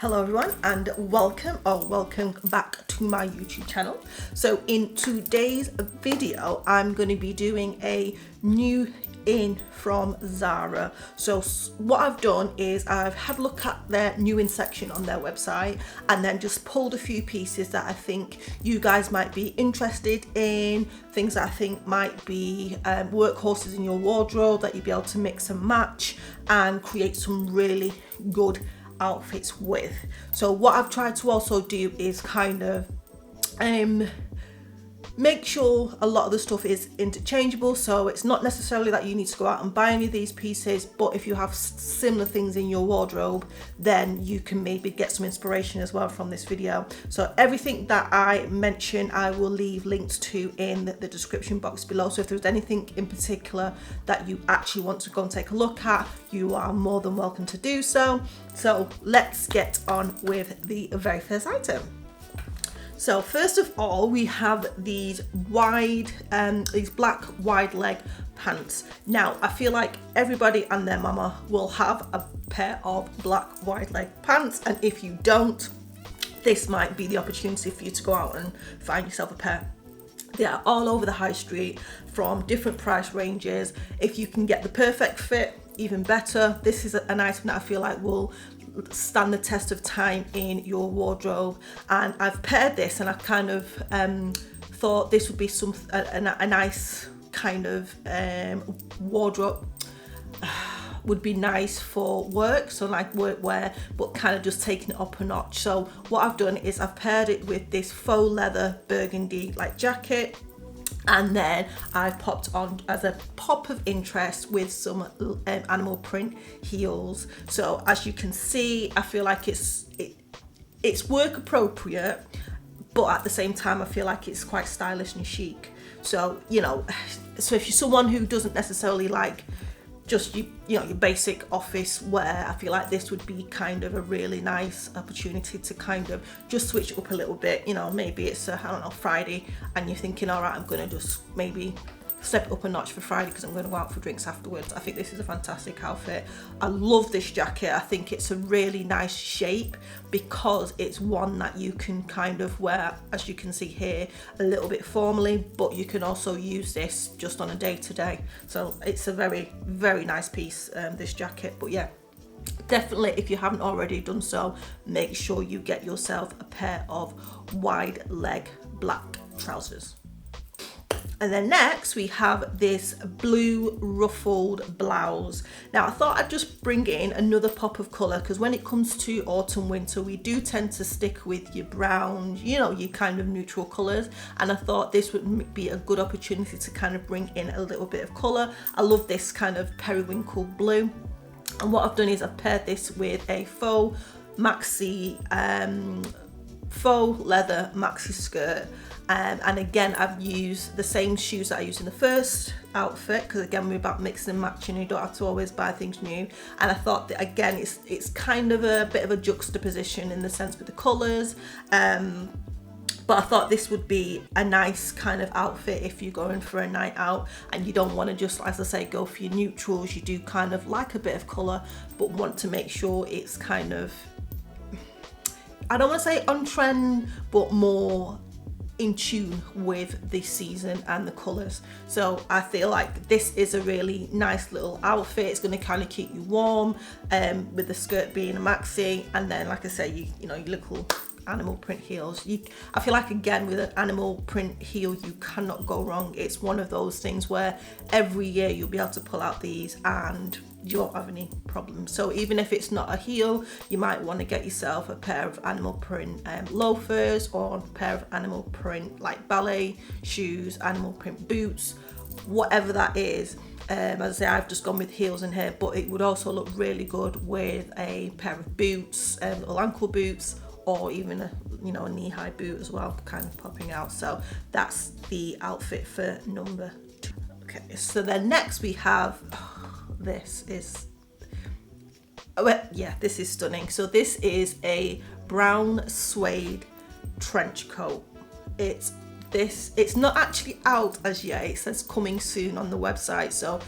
Hello everyone and welcome back to my YouTube channel. So in today's video I'm going to be doing a new in from Zara. So what I've done is I've had a look at their new in section on their website and then just pulled a few pieces that I think you guys might be interested in, things that I think might be workhorses in your wardrobe that you'll be able to mix and match and create some really good outfits with. So what I've tried to also do is kind of make sure a lot of the stuff is interchangeable, so it's not necessarily that you need to go out and buy any of these pieces, but if you have similar things in your wardrobe then you can maybe get some inspiration as well from this video. So everything that I mention I will leave links to in the description box below, so if there's anything in particular that you actually want to go and take a look at, you are more than welcome to do so. So let's get on with the very first item. So first of all, we have these black wide leg pants. Now, I feel like everybody and their mama will have a pair of black wide leg pants, and if you don't, this might be the opportunity for you to go out and find yourself a pair. They are all over the high street from different price ranges. If you can get the perfect fit, even better. This is an item that I feel like will stand the test of time in your wardrobe, and I've paired this and I kind of thought this would be a nice kind of wardrobe would be nice for work, so like workwear, but kind of just taking it up a notch. So what I've done is I've paired it with this faux leather burgundy like jacket, and then I've popped on as a pop of interest with some animal print heels. So as you can see, I feel like it's work appropriate, but at the same time I feel like it's quite stylish and chic. So so if you're someone who doesn't necessarily like just your basic office wear, I feel like this would be kind of a really nice opportunity to kind of just switch it up a little bit. Maybe it's I don't know, Friday, and you're thinking, all right, I'm gonna just maybe step it up a notch for Friday because I'm going to go out for drinks afterwards. I think this is a fantastic outfit. I love this jacket. I think it's a really nice shape because it's one that you can kind of wear, as you can see here, a little bit formally, but you can also use this just on a day-to-day. So it's a very, very nice piece, this jacket. But yeah, definitely, if you haven't already done so, make sure you get yourself a pair of wide leg black trousers. And then next we have this blue ruffled blouse. Now I thought I'd just bring in another pop of colour, because when it comes to autumn winter we do tend to stick with your browns, your kind of neutral colours, and I thought this would be a good opportunity to kind of bring in a little bit of colour. I love this kind of periwinkle blue, and what I've done is I've paired this with a faux leather maxi skirt. And again, I've used the same shoes that I used in the first outfit, because again, we're about mixing and matching. You don't have to always buy things new. And I thought that again, it's kind of a bit of a juxtaposition in the sense with the colours. But I thought this would be a nice kind of outfit if you're going for a night out and you don't want to just, as I say, go for your neutrals. You do kind of like a bit of colour, but want to make sure it's kind of, I don't want to say on trend, but more in tune with the season and the colours. So I feel like this is a really nice little outfit. It's going to kind of keep you warm, with the skirt being a maxi, and then like I say, your little animal print heels. I feel like again with an animal print heel you cannot go wrong. It's one of those things where every year you'll be able to pull out these and you won't have any problems. So even if it's not a heel, you might want to get yourself a pair of animal print loafers, or a pair of animal print like ballet shoes, animal print boots, whatever that is. As I say, I've just gone with heels in here, but it would also look really good with a pair of boots, little ankle boots, or even a knee-high boot as well, kind of popping out. So that's the outfit for number 2. Okay, so then next we have, this is stunning. So this is a brown suede trench coat. It's not actually out as yet. It says coming soon on the website. So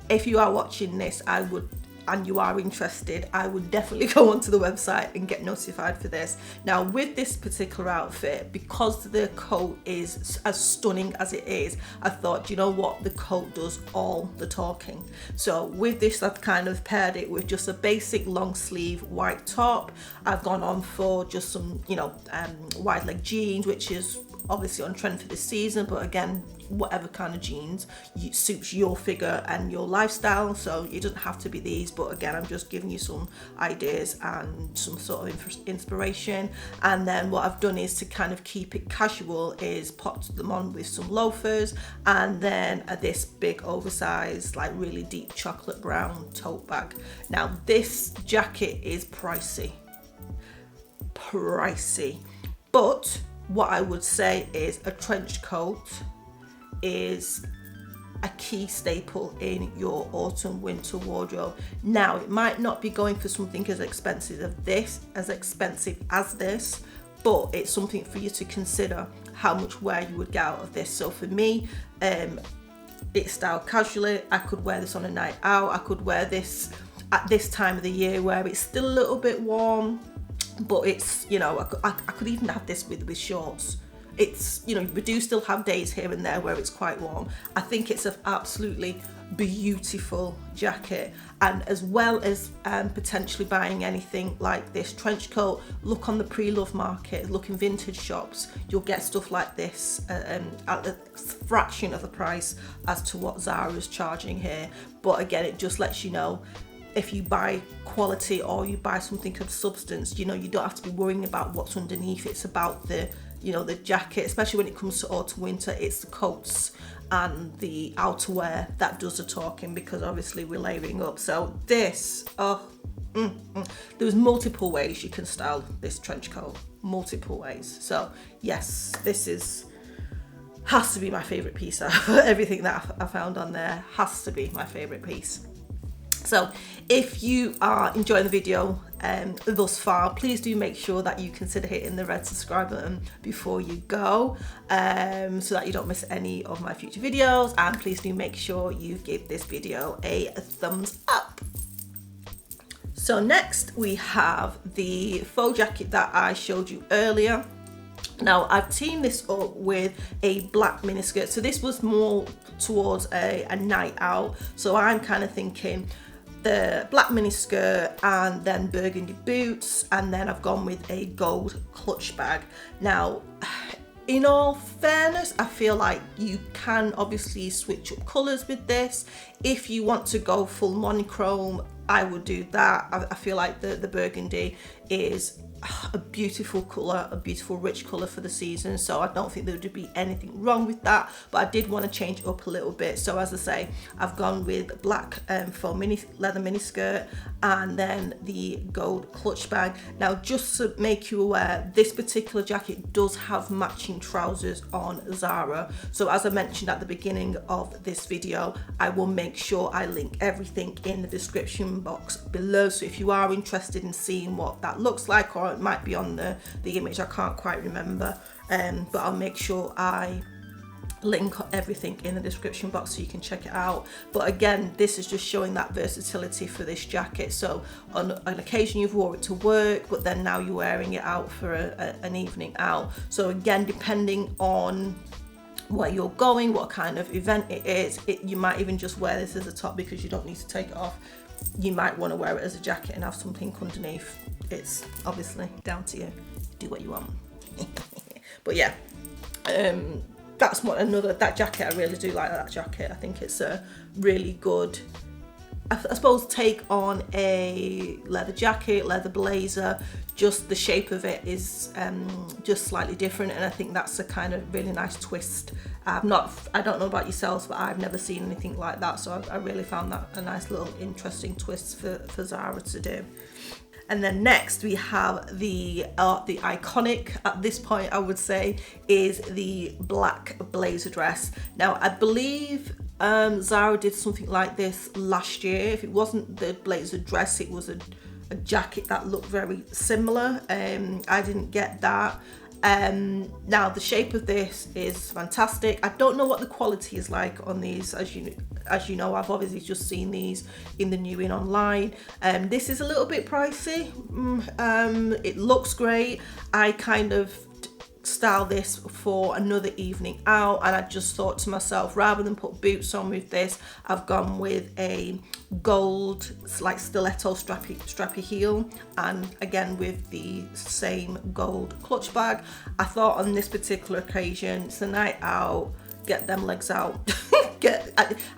if you are watching this, I would and you are interested, I would definitely go onto the website and get notified for this. Now with this particular outfit, because the coat is as stunning as it is, I thought, you know what, the coat does all the talking. So with this, I've kind of paired it with just a basic long sleeve white top. I've gone on for just some, you know, wide leg jeans, which is obviously on trend for this season, but again, whatever kind of jeans suits your figure and your lifestyle, so it doesn't have to be these, but again, I'm just giving you some ideas and some sort of inspiration. And then what I've done is to kind of keep it casual is popped them on with some loafers, and then this big oversized, like really deep chocolate brown tote bag. Now this jacket is pricey, but what I would say is a trench coat is a key staple in your autumn winter wardrobe. Now it might not be going for something as expensive as this, but it's something for you to consider how much wear you would get out of this. So for me, it's styled casually. I could wear this on a night out. I could wear this at this time of the year where it's still a little bit warm, but it's, you know, I could even have this with shorts. It's, you know, we do still have days here and there where it's quite warm. I think it's an absolutely beautiful jacket. And as well as potentially buying anything like this trench coat, look on the pre-love market, look in vintage shops, you'll get stuff like this at a fraction of the price as to what Zara is charging here. But again, it just lets you know, if you buy quality or you buy something of substance, you know, you don't have to be worrying about what's underneath. It's about the, you know, the jacket, especially when it comes to autumn winter, it's the coats and the outerwear that does the talking, because obviously we're layering up. So this, there's multiple ways you can style this trench coat, multiple ways. So yes, this has to be my favorite piece out of everything that I found on there. Has to be my favorite piece. So if you are enjoying the video thus far, please do make sure that you consider hitting the red subscribe button before you go, so that you don't miss any of my future videos. And please do make sure you give this video a thumbs up. So next we have the faux jacket that I showed you earlier. Now I've teamed this up with a black miniskirt. So this was more towards a night out. So I'm kind of thinking the black miniskirt and then burgundy boots, and then I've gone with a gold clutch bag. Now, in all fairness, I feel like you can obviously switch up colours with this. If you want to go full monochrome, I would do that. I feel like the burgundy is a beautiful colour, a beautiful rich colour for the season, so I don't think there would be anything wrong with that, but I did want to change it up a little bit. So as I say, I've gone with black faux leather mini skirt and then the gold clutch bag. Now just to make you aware, this particular jacket does have matching trousers on Zara, so as I mentioned at the beginning of this video, I will make sure I link everything in the description box below. So if you are interested in seeing what that looks like, or it might be on the image, I can't quite remember, but I'll make sure I link everything in the description box so you can check it out. But again, this is just showing that versatility for this jacket. So on an occasion you've wore it to work, but then now you're wearing it out for an evening out. So again, depending on where you're going, what kind of event it is, you might even just wear this as a top because you don't need to take it off. You might want to wear it as a jacket and have something underneath. It's obviously down to you. Do what you want. But yeah, that's that jacket. I really do like that jacket. I think it's a really good, I suppose, take on a leather jacket, leather blazer. Just the shape of it is just slightly different, and I think that's a kind of really nice twist. I don't know about yourselves, but I've never seen anything like that, so I really found that a nice little interesting twist for Zara to do. And then next we have the iconic, at this point I would say, is the black blazer dress. Now I believe Zara did something like this last year. If it wasn't the blazer dress, it was a jacket that looked very similar. I didn't get that. Now the shape of this is fantastic. I don't know what the quality is like on these, as you know, I've obviously just seen these in the new in online. This is a little bit pricey. It looks great. I kind of style this for another evening out, and I just thought to myself, rather than put boots on with this, I've gone with a gold like stiletto strappy heel, and again with the same gold clutch bag. I thought on this particular occasion, it's a night out, get them legs out.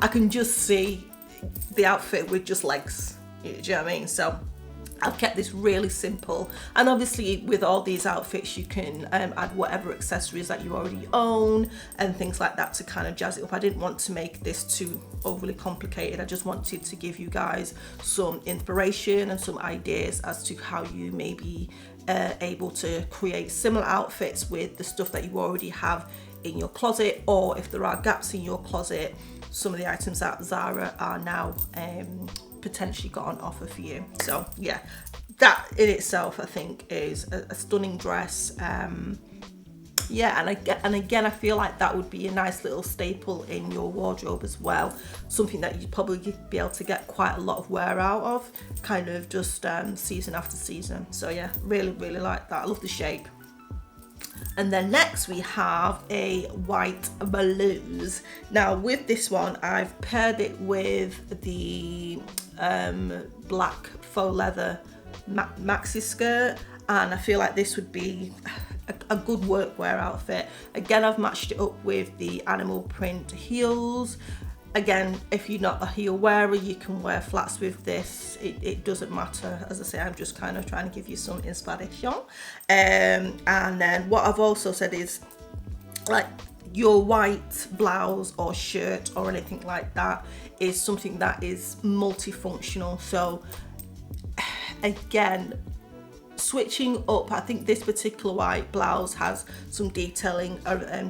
I can just see the outfit with just legs, do you know what I mean? So I've kept this really simple, and obviously with all these outfits you can add whatever accessories that you already own and things like that to kind of jazz it up. I didn't want to make this too overly complicated. I just wanted to give you guys some inspiration and some ideas as to how you may be able to create similar outfits with the stuff that you already have in your closet, or if there are gaps in your closet, some of the items that Zara are now potentially got on offer for you. So yeah, that in itself I think is a stunning dress. Yeah, and again I feel like that would be a nice little staple in your wardrobe as well, something that you'd probably be able to get quite a lot of wear out of, kind of just season after season. So yeah, really like that. I love the shape. And then next we have a white blues. Now with this one, I've paired it with the black faux leather maxi skirt, and I feel like this would be a good workwear outfit. Again, I've matched it up with the animal print heels. Again, if you're not a heel wearer, you can wear flats with this. It doesn't matter. As I say, I'm just kind of trying to give you some inspiration. And then what I've also said is, like, your white blouse or shirt or anything like that is something that is multifunctional. So again, switching up, I think this particular white blouse has some detailing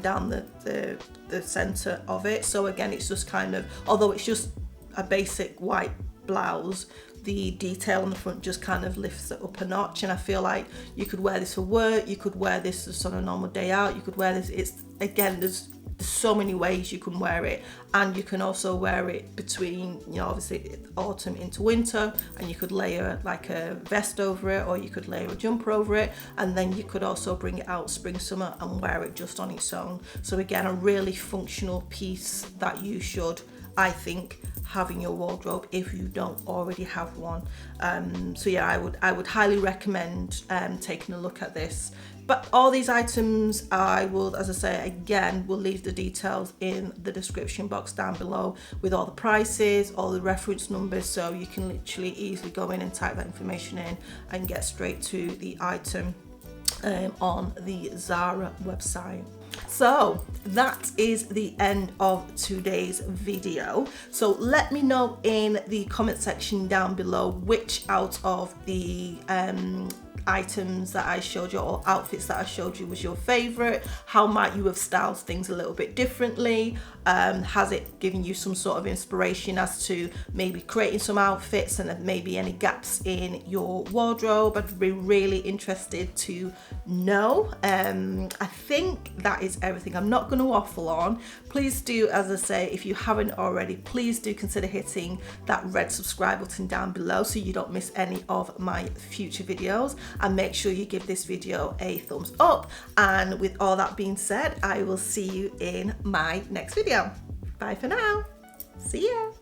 down the center of it. So again, it's just kind of, although it's just a basic white blouse, the detail on the front just kind of lifts it up a notch. And I feel like you could wear this for work, you could wear this just on a normal day out, you could wear this, it's again, there's so many ways you can wear it. And you can also wear it between, you know, obviously autumn into winter, and you could layer like a vest over it, or you could layer a jumper over it, and then you could also bring it out spring summer and wear it just on its own. So again, a really functional piece that you should, I think, have in your wardrobe if you don't already have one. So yeah, I would highly recommend taking a look at this. But all these items, I will, as I say again, will leave the details in the description box down below with all the prices, all the reference numbers, so you can literally easily go in and type that information in and get straight to the item on the Zara website. So that is the end of today's video. So let me know in the comment section down below which out of the items that I showed you, or outfits that I showed you, was your favorite. How might you have styled things a little bit differently? Has it given you some sort of inspiration as to maybe creating some outfits, and then maybe any gaps in your wardrobe? I'd be really interested to know. I think that is everything. I'm not going to waffle on. Please do, as I say, if you haven't already, please do consider hitting that red subscribe button down below so you don't miss any of my future videos, and make sure you give this video a thumbs up. And with all that being said, I will see you in my next video. Bye for now. See ya.